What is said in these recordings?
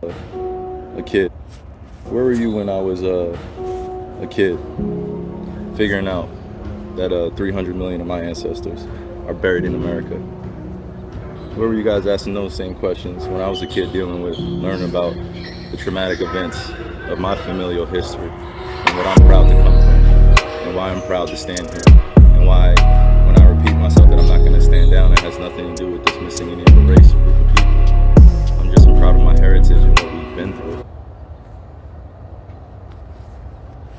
a kid. Where were you when I was a kid, figuring out that 300 million of my ancestors are buried in America? Where were you guys asking those same questions when I was a kid, learning about the traumatic events of my familial history and what I'm proud to come from and why I'm proud to stand here and why, when I repeat myself that I'm not going to stand down, it has nothing to do with dismissing any other race or group of people. I'm just proud of my heritage and what we've been through.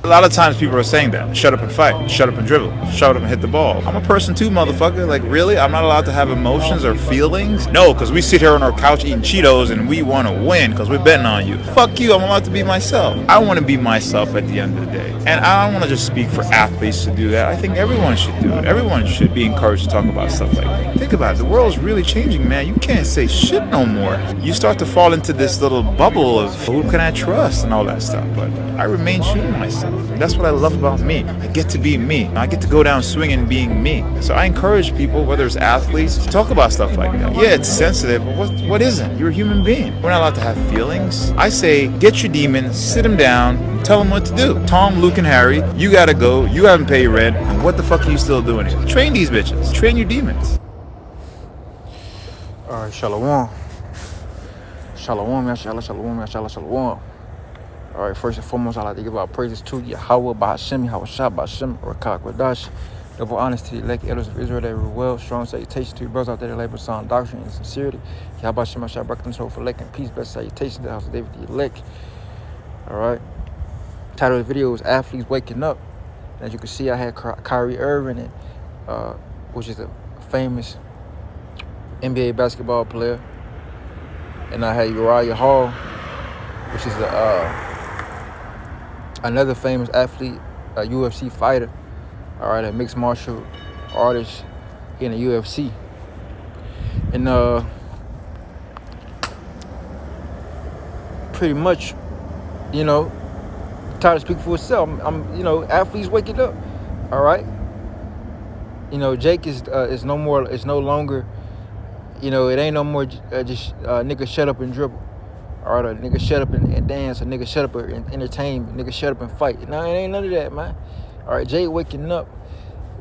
A lot of times people are saying that. Shut up and fight. Shut up and dribble. Shut up and hit the ball. I'm a person too, motherfucker. Like, really? I'm not allowed to have emotions or feelings? No, because we sit here on our couch eating Cheetos and we want to win because we're betting on you. Fuck you. I'm allowed to be myself. I want to be myself at the end of the day. And I don't want to just speak for athletes to do that. I think everyone should do it. Everyone should be encouraged to talk about stuff like that. Think about it. The world's really changing, man. You can't say shit no more. You start to fall into this little bubble of who can I trust and all that stuff. But I remain true to myself. That's what I love about me. I get to be me. I get to go down swinging being me. So I encourage people, whether it's athletes, to talk about stuff like that. Yeah, it's sensitive, but what isn't? You're a human being. We're not allowed to have feelings. I say, get your demons, sit them down, and tell them what to do. Tom, Luke, and Harry, you gotta go. You haven't paid rent. And what the fuck are you still doing here? Train these bitches. Train your demons. All right, shalom. Shalom, shalom. All right, first and foremost, I'd like to give our praises to Yahweh, Bahashemi, Hawashah, Bahashem, Rakak, Radash. Double honest to the elect elders of Israel that were well. Strong salutation to your brothers out there that labor sound doctrine and sincerity. Yahweh Shem, Hashah, Barakam, Soul for elect and peace. Best salutation to the house of David, the elect. All right. Title of the video is Athletes Waking Up. As you can see, I had Kyrie Irving, which is a famous NBA basketball player. And I had Uriah Hall, which is another famous athlete, a UFC fighter, all right, a mixed martial artist in the UFC. And pretty much, you know, title speak for itself. I'm athletes waking up, all right. You know, Jake is no longer, you know, it ain't no more just nigga shut up and dribble. All right, a nigga shut up and dance, a nigga shut up and entertain, a nigga shut up and fight. No, it ain't none of that, man. All right, Jake waking up.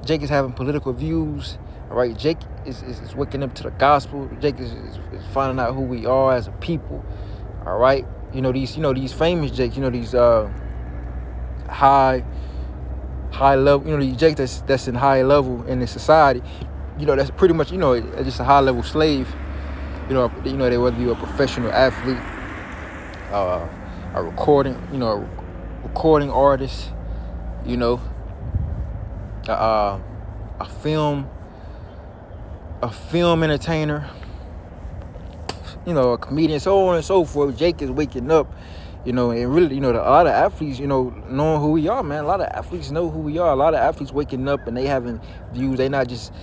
Jake is having political views. All right, Jake is waking up to the gospel. Jake is finding out who we are as a people. All right, these famous Jakes. These high level. These Jakes that's in high level in the society. That's pretty much just a high level slave. They whether you're a professional athlete, a recording artist, a film entertainer, a comedian, so on and so forth. Jake is waking up, and really, a lot of athletes, knowing who we are, man. A lot of athletes know who we are. A lot of athletes waking up and they having views. They not just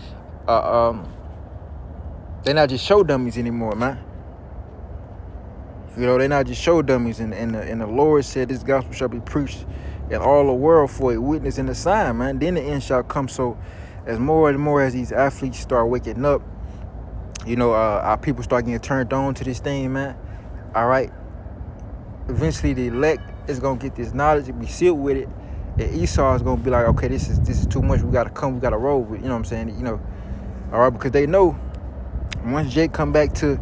they're not just show dummies anymore, man. They're not just show dummies. And the Lord said this gospel shall be preached in all the world for a witness and a sign, man. Then the end shall come. So as more and more as these athletes start waking up, our people start getting turned on to this thing, man. All right. Eventually the elect is going to get this knowledge and be sealed with it. And Esau is going to be like, okay, this is too much. We got to roll with it. You know what I'm saying? All right, because they know once Jake come back to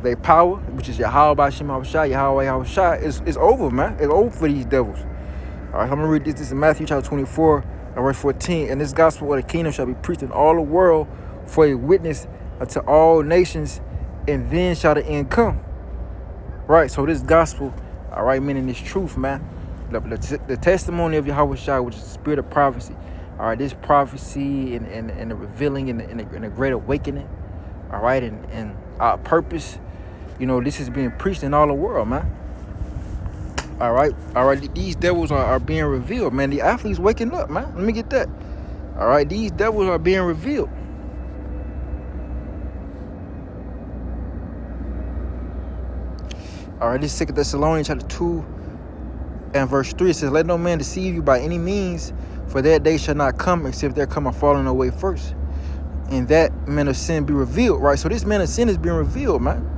their power, which is Yahweh Bashim Hawashah, Yahweh Hawashah, it's over, man. It's over for these devils. All right, I'm going to read this. This is Matthew chapter 24 and verse 14. And this gospel of the kingdom shall be preached in all the world for a witness unto all nations, and then shall the end come. Right, so this gospel, all right, meaning this truth, man. The testimony of Yahweh Shai, which is the spirit of prophecy. All right, this prophecy and the revealing and the great awakening. All right, and our purpose, this is being preached in all the world, man. All right, these devils are being revealed, man. The athletes waking up, man. Let me get that. All right, these devils are being revealed. All right, this is 2 Thessalonians chapter 2 and verse 3. It says, let no man deceive you by any means, for that day shall not come except there come a falling away first, and that man of sin be revealed. Right, so this man of sin is being revealed, man.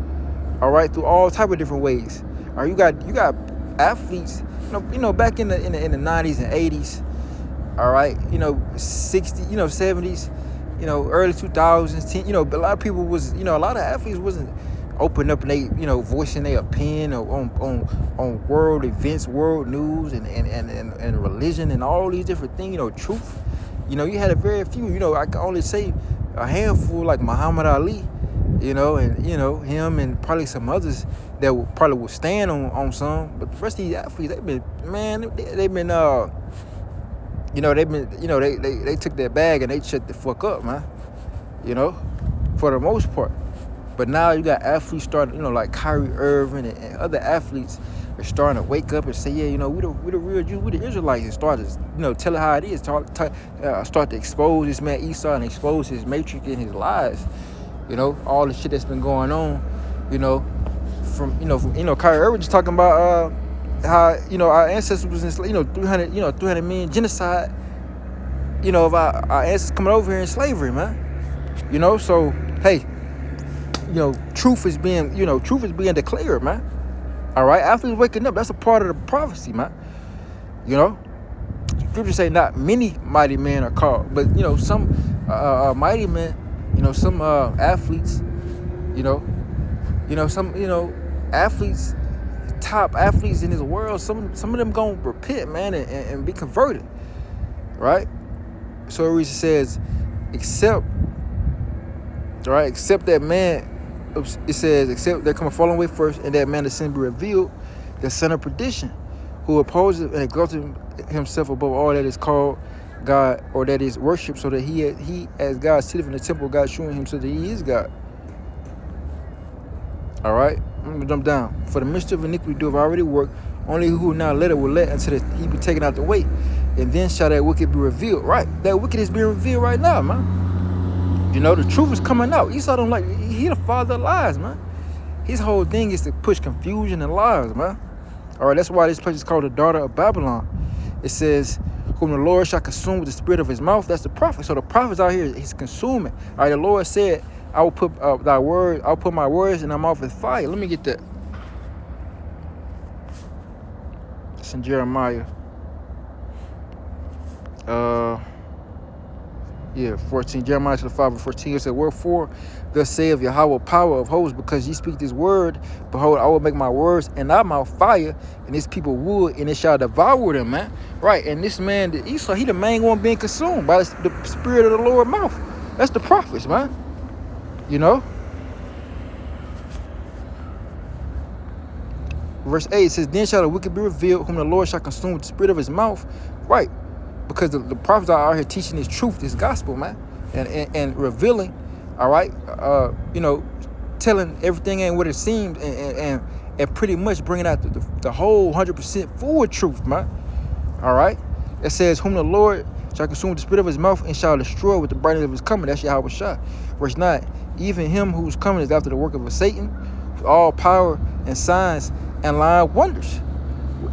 all right, through all type of different ways. All right, you got athletes, back in the 90s and 80s, all right, 60, 70s, early 2000s, 10, a lot of people was, a lot of athletes wasn't open up and they, voicing their opinion on world events, world news, and religion and all these different things, truth. You had a very few, I can only say a handful, like Muhammad Ali, and him and probably some others that probably would stand on some. But the rest of these athletes, they've been they took their bag and they shut the fuck up, man. For the most part. But now you got athletes starting, like Kyrie Irving and other athletes are starting to wake up and say, yeah, we the real Jews, we the Israelites, and start to, tell it how it is, start to expose this man Esau and expose his matrix and his lies, all the shit that's been going on, from Kyrie Irving just talking about how, our ancestors was enslaved, 300 million genocide, of our ancestors coming over here in slavery, man. So hey, truth is being declared, man. All right, athletes waking up, that's a part of the prophecy, man. Scripture say not many mighty men are called, but some mighty men, some athletes, some athletes, top athletes in this world, some of them gonna repent, man, and be converted, right? So it says, except that man. It says, except there come a falling away first, and that man the sin be revealed, the son of perdition, who opposes and exalted himself above all that is called God or that is worshipped, so that he as God sitteth in the temple of God, showing himself that he is God. All right, I'm gonna jump down. For the mystery of iniquity doeth already work, only who now let it will let until he be taken out the way, and then shall that wicked be revealed. Right, that wicked is being revealed right now, man. The truth is coming out. Esau don't like, he the father of lies, man. His whole thing is to push confusion and lies, man. All right, that's why this place is called the daughter of Babylon. It says, whom the Lord shall consume with the spirit of his mouth. That's the prophet. So the prophet's out here, he's consuming. All right, the Lord said, I will put I'll put my words in my mouth with fire. Let me get that. It's in Jeremiah. 14. Jeremiah 5:14. It said, wherefore thus saith Yahweh, power of hosts, because ye speak this word, behold, I will make my words in thy mouth fire, and this people wood, and it shall devour them, man. Right, and this man, Esau, he the main one being consumed by the spirit of the Lord's mouth. That's the prophets, man. Verse 8 says, then shall the wicked be revealed, whom the Lord shall consume with the spirit of his mouth. Right. Because the prophets are out here teaching this truth, this gospel, man, and revealing, all right, telling everything ain't what it seems, and pretty much bringing out the whole 100% full truth, man. All right, it says, whom the Lord shall consume with the spirit of his mouth and shall destroy with the brightness of his coming. That's Yahweh Shah. Verse 9, even him whose coming is after the work of a Satan, with all power and signs and lying wonders,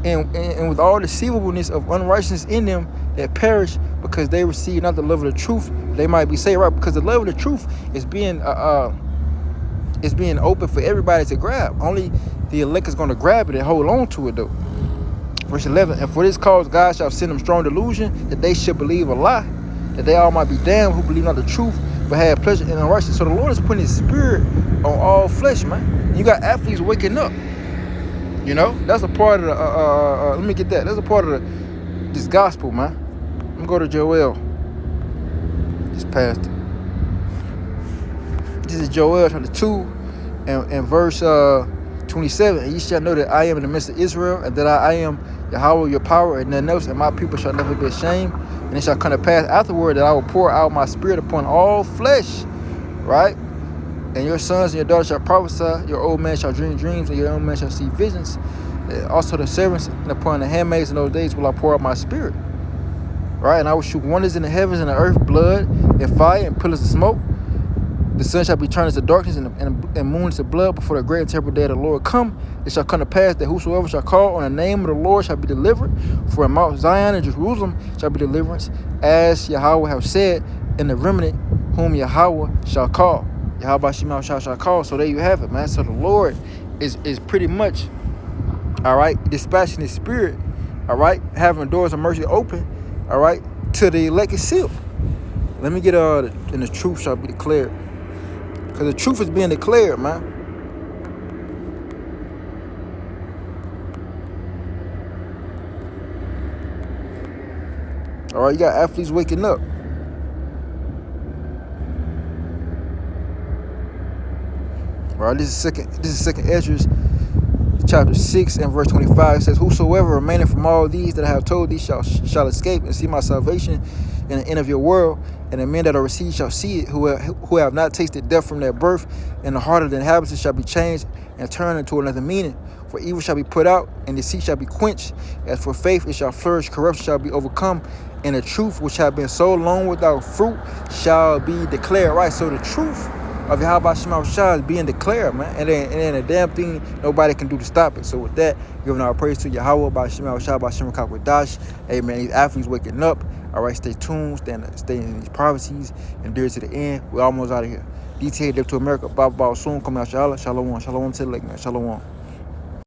and with all deceivableness of unrighteousness in them that perish, because they receive not the love of the truth, they might be saved. Right, because the love of the truth is being open for everybody to grab. Only the elect is going to grab it and hold on to it, though. Verse 11, and for this cause God shall send them strong delusion, that they should believe a lie, that they all might be damned who believe not the truth, but have pleasure in unrighteousness. So the Lord is putting his spirit on all flesh, man. You got athletes waking up. That's a part of the, let me get that. That's a part of this gospel, man. Let me go to Joel. Just passed it. This is Joel chapter 2 and verse 27. And ye shall know that I am in the midst of Israel, and that I am Yahweh your power, and none else, and my people shall never be ashamed. And it shall come to pass afterward that I will pour out my spirit upon all flesh, right? And your sons and your daughters shall prophesy, your old man shall dream dreams, and your young man shall see visions. Also the servants and upon the handmaids in those days will I pour out my spirit. Right, and I will shoot wonders in the heavens and the earth, blood and fire and pillars of smoke. The sun shall be turned into darkness and moon into blood before the great and terrible day of the Lord come. It shall come to pass that whosoever shall call on the name of the Lord shall be delivered. For in Mount Zion and Jerusalem shall be deliverance, as Yahweh have said, in the remnant whom Yahweh shall call. Yahweh Shema shall call. So there you have it, man. So the Lord is pretty much, all right, dispatching his spirit, all right, having doors of mercy open, all right, to the elect is sealed. Let me get and the truth shall be declared. Because the truth is being declared, man. All right, you got athletes waking up. All right, this is second Esdras, chapter 6 and verse 25. It says, whosoever remaineth from all these that I have told thee shall escape and see my salvation in the end of your world, and the men that are received shall see it, who have not tasted death from their birth, and the heart of the inhabitants shall be changed and turned into another meaning. For evil shall be put out, and deceit shall be quenched. As for faith, it shall flourish, corruption shall be overcome, and the truth which have been so long without fruit shall be declared. Right, so the truth of Yahweh Shema Shah is being declared, man. And then a damn thing nobody can do to stop it. So with that, giving our praise to Yahweh by Shema Shah by Shema Kakwadash. Hey man, these athletes waking up. All right, stay tuned, stay in these prophecies, and dear to the end. We're almost out of here. DTA Dip to America. Bob soon coming out. Shalom. Shalom to the lake, man. Shalom.